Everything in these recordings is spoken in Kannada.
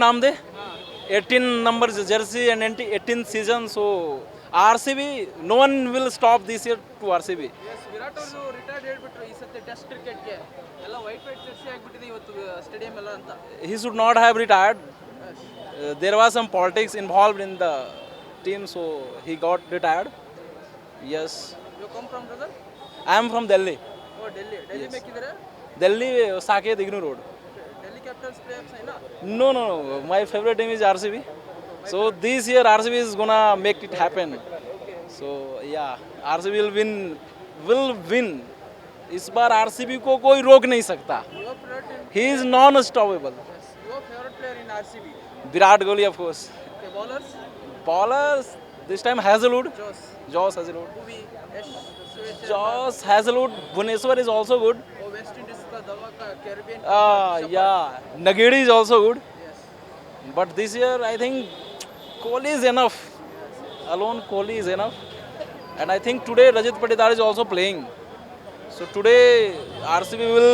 नाम दे 18 numbers jersey and 18th season. So RCB, no one will stop this year to RCB. Virat ಅವರು ರಿಟೈರ್ಡ್ ಹೇಳ್ಬಿಟ್ರು ಈ ಸತಿ ಟೆಸ್ಟ್ ಕ್ರಿಕೆಟ್ಗೆ ಎಲ್ಲ ವೈಟ್ ಜರ್ಸಿ ಆಗಿಬಿಟ್ಟಿದೆ ಇವತ್ತು ಸ್ಟೇಡಿಯಂ ಎಲ್ಲ ಅಂತ. He should not have retired. There was some politics involved in the team, so he got retired. Yes. You come from brother? I am from Delhi. ಓ ಡೆಲ್ಲಿ ಬೇಕಿದ್ರೆ Delhi, Saket Ignu Road. Delhi Capitals players ಏನಾ? No. My favorite team is RCB. So this year RCB is gonna make it happen. So yeah, RCB will win. इस बार RCB को कोई रोक नहीं सकता. Your favourite He is non-stoppable. Your favourite player in RCB? Virat Kohli, of course. Okay bowlers? Bowlers, this time Hazelwood. Josh Hazelwood. Bhuvi Yash Suresh Josh Hazelwood. Bhuneshwar is also good. Oh West Indies का दवा का Caribbean Yeah. Nagedi is also good. But this year, I think Kohli is enough. Alone Kohli is enough. And I think today Rajat Patidar is also playing. So today RCB will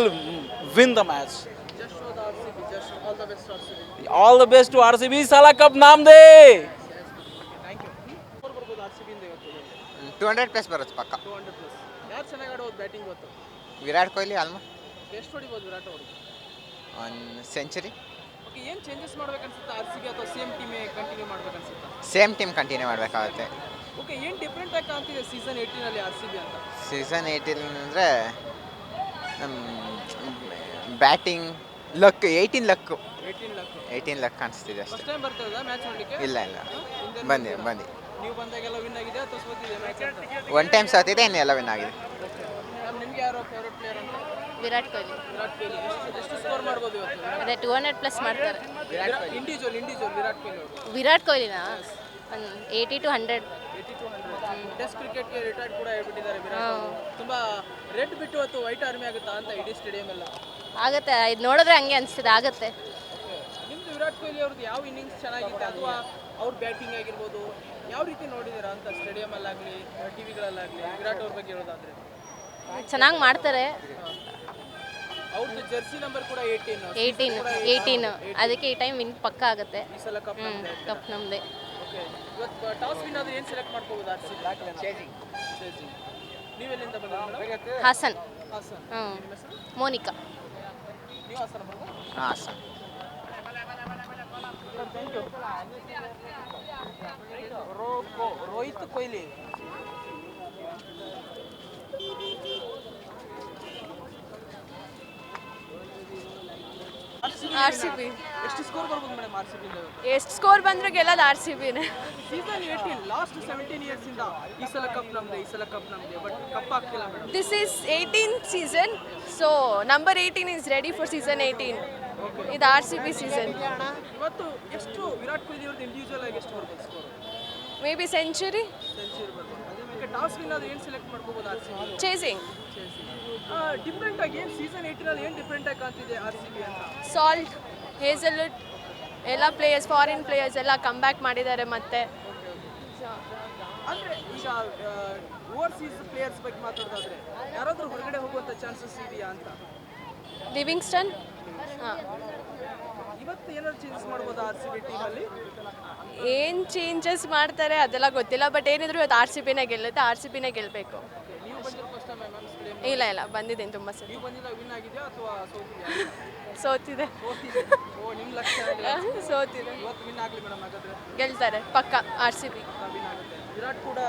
win the match. Just show the RCB just all the best RCB. All the best to RCB. Sala Cup naam de. Thank you. Score ಬರ್ಬೋದು RCB ಇಂದ ಇವತ್ತು? 200+ ಬರುತ್ತೆ ಪಕ್ಕ. 200+. ಯಾರು ಚೆನ್ನಾಗಿ ಆಡೋದು ಬ್ಯಾಟಿಂಗ್ ಇವತ್ತು? ವಿರಾಟ್ ಕೊಹ್ಲಿ ಆಲ್ಮೋಸ್ಟ್ ಎಷ್ಟು ಹೊಡಿಬೋದು ವಿರಾಟ್ ಅವರು? 1 ಸೆಂಚುರಿ. ಓಕೆ, ಏನು ಚೇಂಜಸ್ ಮಾಡ್ಬೇಕನ್ಸುತ್ತೆ RCB ಅಥವಾ ಸೇಮ್ ಟೀಮೇ ಕಂಟಿನ್ಯೂ ಮಾಡ್ಬೇಕನ್ಸುತ್ತಾ? ಸೇಮ್ ಟೀಮ್ ಕಂಟಿನ್ಯೂ ಮಾಡಬೇಕಾಗುತ್ತೆ. ಓಕೆ, ಏನು ಡಿಫ್ರೆಂಟ್ ಆಗಿ ಕಾಣ್ತಿದೆ ಸೀಸನ್ 18 RCB ಅಂತ? ಸೀಸನ್ 18 ಅಂದರೆ ನಮ್ಮ ಬ್ಯಾಟಿಂಗ್ ಲಕ್ 18 ಲಕ್ಕು 18 ಲಕ್ ಕಾಣಿಸ್ತಿದೆ ಅಷ್ಟೇ. ಫಸ್ಟ್ ಟೈಮ್ ಬರ್ತದ ಮ್ಯಾಚ್ ನೋಡಲಿಕ್ಕೆ? ಇಲ್ಲ ಬಂದು ನೀವು ಬಂದಾಗೆಲ್ಲ ವಿನ್ ಆಗಿದೆ ಅಥವಾ ಸೋತಿದೆ ಮ್ಯಾಚ್ ಅಂತ? 1 ಟೈಮ್ ಸೋತಿದೆ, ಇನ್ನು ಎಲ್ಲ ವಿನ್ ಆಗಿದೆ. ನಿಮ್ಗೆ ಯಾರು ಫೇವರೇಟ್ ಪ್ಲೇಯರ್ ಅಂತ? ವಿರಾಟ್ ಕೊಹ್ಲಿ. ವಿರಾಟ್ ಕೊಹ್ಲಿ. ಎಷ್ಟು ಸ್ಕೋರ್ ಮಾಡ್ಬೋದು ಇವತ್ತು? ಅದೇ 200+ ಮಾಡ್ತಾರೆ. ಇಂಡಿವಿಜುವಲ್ ವಿರಾಟ್ ಕೊಹ್ಲಿ ಅವರು. ವಿರಾಟ್ ಕೊಹ್ಲಿನಾ 80 to 100. 80 to 100. ಟೆಸ್ಟ್ ಕ್ರಿಕೆಟ್ಗೆ ರಿಟೈರ್ಡ್ ಕೂಡ ಹೇಳ್ಬಿಟ್ಟಿದ್ದಾರೆ ವಿರಾಟ್ ಅವರು. ತುಂಬಾ ರೆಡ್ ಬಿಟ್ಟು ಇವತ್ತು ವೈಟ್ ಆರ್ಮಿ ಆಗುತ್ತಾ ಅಂತ ಇಡೀ ಸ್ಟೇಡಿಯಂ ಎಲ್ಲ? ಆಗುತ್ತೆ, ಇದು ನೋಡಿದ್ರೆ ಹಂಗೆ ಅನಿಸ್ತದೆ, ಆಗುತ್ತೆ. ನಿಮ್ದು ವಿರಾಟ್ ಕೊಹ್ಲಿ ಅವ್ರದ್ದು ಯಾವ ಇನ್ನಿಂಗ್ಸ್ ಚೆನ್ನಾಗಿದೆ ಅಥವಾ ಅವ್ರ ಬ್ಯಾಟಿಂಗ್ ಆಗಿರ್ಬೋದು ಯಾವ ರೀತಿ ನೋಡಿದ್ದೀರಾ ಅಂತ ಸ್ಟೇಡಿಯಮಲ್ಲಾಗಲಿ ಟಿವಿಗಳಲ್ಲಾಗಲಿ ವಿರಾಟ್ ಅವ್ರ ಬಗ್ಗೆ ಹೇಳೋದಾದ್ರೆ? ಚೆನ್ನಾಗಿ ಮಾಡ್ತಾರೆ. ಅವ್ರದ್ದು ಜರ್ಸಿ ನಂಬರ್ ಕೂಡ 18 ಅದಕ್ಕೆ ಈ ಟೈಮ್ ವಿನ್ ಪಕ್ಕ ಆಗುತ್ತೆ. ಈ ಸಲ ಕಪ್ ಕಪ್ ನಮ್ಮದೇ. ಓಕೆ, ಇವತ್ತು ಟಾಸ್ ವಿನ್ ಆದ್ರೆ ಏನು ಸೆಲೆಕ್ಟ್ ಮಾಡ್ಕೋಬೋದು RCB? ಚೇಸಿಂಗ್. ನೀವೆಲ್ಲಿಂದ ಬಂದಿದ್ದೀರಾ? ಹಾಸನ್. ಹಾಸನ್. ನಿಮ್ಮ ಹೆಸರು? ಮೋನಿಕಾ. ನೀವು ಹಾಸನ ಬಂದ? ಹಾಂ sir. Thank you. Rohit Kohli. RCB. ಎಷ್ಟು ಸ್ಕೋರ್ ಬರ್ಬೋದು ಮೇಡಮ್ RCB ಇಂದ? ಎಷ್ಟು ಸ್ಕೋರ್ ಬಂದರೂ ಗೆಲ್ಲೋದು RCBನೇ. ಸೀಸನ್ 18 ಲಾಸ್ಟ್ 17 ಇಯರ್ಸ್ ಇಂದ ಈ ಸಲ ಕಪ್ ನಮ್ದೆ ಬಟ್ ಕಪ್ ಆಗ್ತಿಲ್ಲ madam. This is 18th season, so number 18 is ready for season 18. ಇದು RCB ಸೀಸನ್. ಇವತ್ತು ಎಷ್ಟು ವಿರಾಟ್ ಕೊಹ್ಲಿ ಅವ್ರದ್ದು ಇಂಡಿವಿಜುವಲ್ ಆಗಿ ಎಷ್ಟು ಬರ್ಬೋದು ಸ್ಕೋರ್? May be century. ಬರ್ಬೋದು. ಅದೇ ಟಾಸ್ ವಿನ್ ಆದ್ರೆ ಏನು ಸೆಲೆಕ್ಟ್ ಮಾಡ್ಕೋಬೋದು RCB? ಚೇಸಿಂಗ್. ಡಿಫ್ರೆಂಟ್ ಆಗಿ ಏನು ಸೀಸನ್ 18 ಅಲ್ಲಿ ಏನು ಡಿಫ್ರೆಂಟ್ ಆಗಿ ಕಾಣ್ತಿದೆ RCB ಅಂತ? ಸಾಲ್ಟ್, ಹೇಸಲ್ವುಡ್ ಎಲ್ಲ ಪ್ಲೇಯರ್ಸ್, ಫಾರಿನ್ ಪ್ಲೇಯರ್ಸ್ ಎಲ್ಲ ಕಮ್ ಬ್ಯಾಕ್ ಮಾಡಿದ್ದಾರೆ ಮತ್ತೆ. ಅಂದರೆ ಈಗ ಓವರ್ಸೀಸ್ ಪ್ಲೇಯರ್ಸ್ ಬಗ್ಗೆ ಮಾತಾಡೋದಾದ್ರೆ ಯಾರಾದರೂ ಹೊರಗಡೆ ಹೋಗುವಂಥ ಚಾನ್ಸಸ್ ಇದೆಯಾ ಅಂತ? ಲಿವಿಂಗ್ಸ್ಟನ್. ಹಾಂ, ಇವತ್ತು ಏನಾದ್ರು ಚೇಂಜಸ್ ಮಾಡ್ಬೋದಾ RCB ಟೀಮಲ್ಲಿ? ಏನು ಚೇಂಜಸ್ ಮಾಡ್ತಾರೆ ಅದೆಲ್ಲ ಗೊತ್ತಿಲ್ಲ, ಬಟ್ ಏನಿದ್ರು ಇವತ್ತು RCBನೇ ಗೆಲ್ಲುತ್ತೆ, RCBನೇ ಗೆಲ್ಲಬೇಕು. ನೀವು ಬಂದಿರೋ ಫಸ್ಟ್ ಟೈಮ್ ಮ್ಯಾಮ್ ಸ್ಟೇಡಿಯಂ? ಇಲ್ಲ ಬಂದಿದ್ದೀನಿ ತುಂಬ ಸರಿ. ನೀವು ಬಂದಿಲ್ಲ ವಿನ್ ಆಗಿದೆಯಾ ಅಥವಾ ಸೋತಿದೆಯಾ? ಸೋತಿದೆ. ಓ, ನಿಮ್ಮ ಲಕ್ಷ್ಯ ಸೋತಿದೆ. ಇವತ್ತು ವಿನ್ ಆಗಲಿ ಮೇಡಮ್ ಹಾಗಾದ್ರೆ? ಗೆಲ್ತಾರೆ ಪಕ್ಕ RCB. ವಿನ್ ಆಗುತ್ತೆ. ವಿರಾಟ್ ಕೂಡ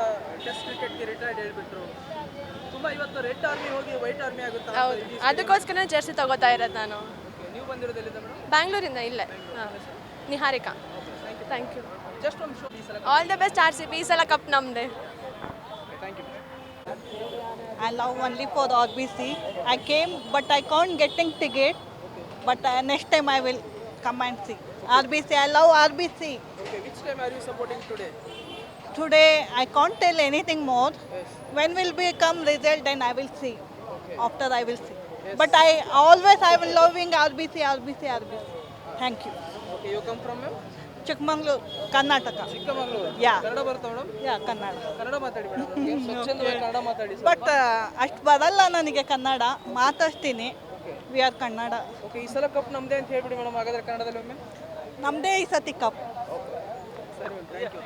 ಟೆಸ್ಟ್ ಕ್ರಿಕೆಟ್ಗೆ ರಿಟೈರ್ಡ್ ಹೇಳ್ಬಿಟ್ರು. ತುಂಬ ಇವತ್ತು ರೆಡ್ ಆರ್ಮಿ ಹೋಗಿ ವೈಟ್ ಆರ್ಮಿ ಆಗುತ್ತಾ? ಹೌದು, ಅದಕ್ಕೋಸ್ಕರ ಜರ್ಸಿ ತಗೋತಾ ಇರೋದು ನಾನು. ನೀವು ಬಂದಿರೋದೆಲ್ಲಿಂದ ಮೇಡಮ್? ಬ್ಯಾಂಗ್ಳೂರಿಂದ. ಇಲ್ಲೇ. ಹಾಂ, ನಿಹಾರಿಕಾ. Thank you. ಜಸ್ಟ್ ಒಂದು ಶೋ ಈ ಸಲ. All the best RCB. ಈ ಸಲ ಕಪ್ ನಮ್ಮದೇ. Thank you. I love only for the RBC. I came, but I can't getting ticket. But next time I will come and see. RBC, I love RBC. Okay, which time are you supporting today? Today I can't tell anything more. When will become result, then I will see. After I will see. But I will loving RBC. Thank you. Okay, you come from where? Chikmagalur, Karnataka. Chikkamagaluru. Yeah. Kannada ಬರುತ್ತಾ ಮೇಡಮ್? Yeah, Kannada. ಕನ್ನಡ ಮಾತಾಡಿ ಮೇಡಮ್. ಸ್ವಚ್ಛಂದವಾಗಿ ಕನ್ನಡ ಮಾತಾಡಿ. ಬಟ್ ಅಷ್ಟು ಬರಲ್ಲ ನನಗೆ ಕನ್ನಡ, ಮಾತಾಡ್ತೀನಿ. We are Kannada. ಓಕೆ, ಈ ಸಲ ಕಪ್ ನಮ್ಮದೇ ಅಂತ ಹೇಳ್ಬಿಡಿ ಮೇಡಮ್ ಹಾಗಾದ್ರೆ ಕನ್ನಡದಲ್ಲಿ ಒಮ್ಮೆ. ನಮ್ಮದೇ ಈ ಸತಿ ಕಪ್ ಸರಿ ಥ್ಯಾಂಕ್ ಯು